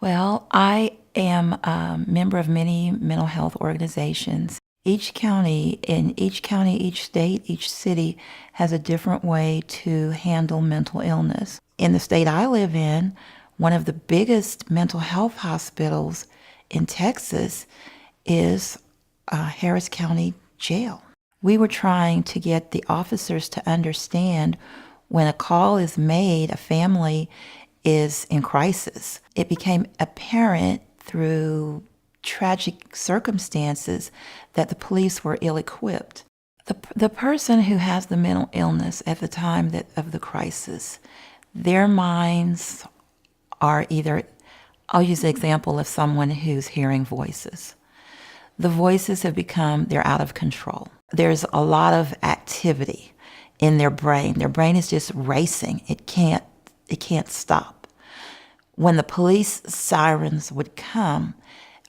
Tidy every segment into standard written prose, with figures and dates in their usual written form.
Well, I am a member of many mental health organizations. Each county, each state, each city has a different way to handle mental illness. In the state I live in, one of the biggest mental health hospitals in Texas is Harris County Jail. We were trying to get the officers to understand when a call is made, a family is in crisis. It became apparent through tragic circumstances that the police were ill-equipped. The person who has the mental illness at the time of the crisis, their minds are either, I'll use the example of someone who's hearing voices. The voices have become, they're out of control. There's a lot of activity in their brain. Their brain is just racing. It can't stop. When the police sirens would come,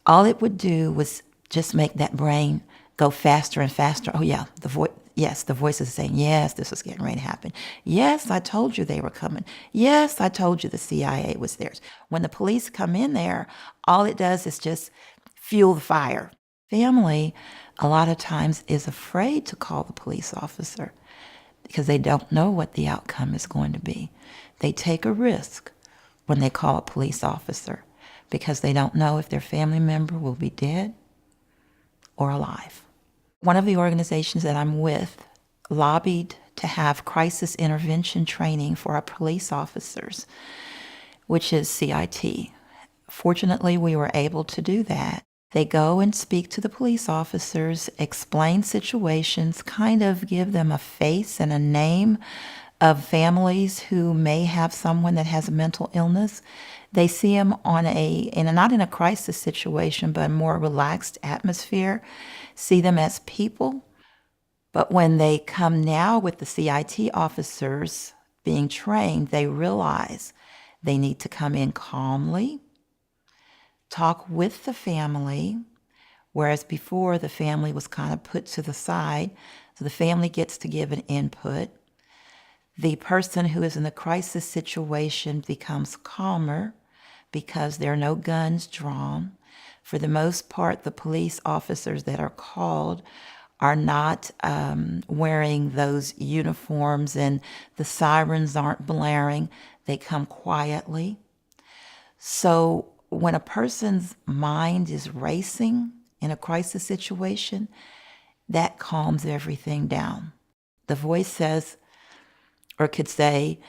all it would do was just make that brain go faster and faster. Oh yeah, the voice is saying, yes, this was getting ready to happen. Yes, I told you they were coming. Yes, I told you the CIA was there. When the police come in there, all it does is just fuel the fire. Family, a lot of times, is afraid to call the police officer because they don't know what the outcome is going to be. They take a risk when they call a police officer because they don't know if their family member will be dead or alive. One of the organizations that I'm with lobbied to have crisis intervention training for our police officers, which is CIT. Fortunately, we were able to do that. They go and speak to the police officers, explain situations, kind of give them a face and a name of families who may have someone that has a mental illness. They see them not in a crisis situation, but a more relaxed atmosphere, see them as people. But when they come now with the CIT officers being trained, they realize they need to come in calmly, talk with the family, whereas before the family was kind of put to the side. So the family gets to give an input. The person who is in the crisis situation becomes calmer because there are no guns drawn. For the most part, the police officers that are called are not wearing those uniforms and the sirens aren't blaring. They come quietly. So when a person's mind is racing in a crisis situation, that calms everything down. The voice says, or could say,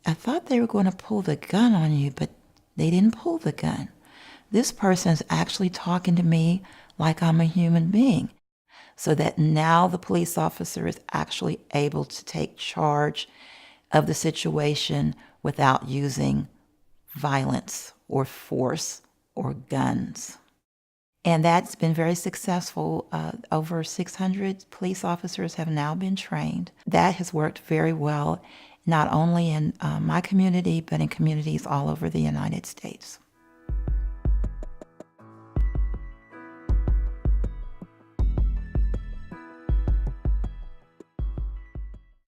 I thought they were going to pull the gun on you, but they didn't pull the gun. This person is actually talking to me like I'm a human being. So that now the police officer is actually able to take charge of the situation without using violence or force or guns. And that's been very successful. Over 600 police officers have now been trained. That has worked very well, not only in my community, but in communities all over the United States.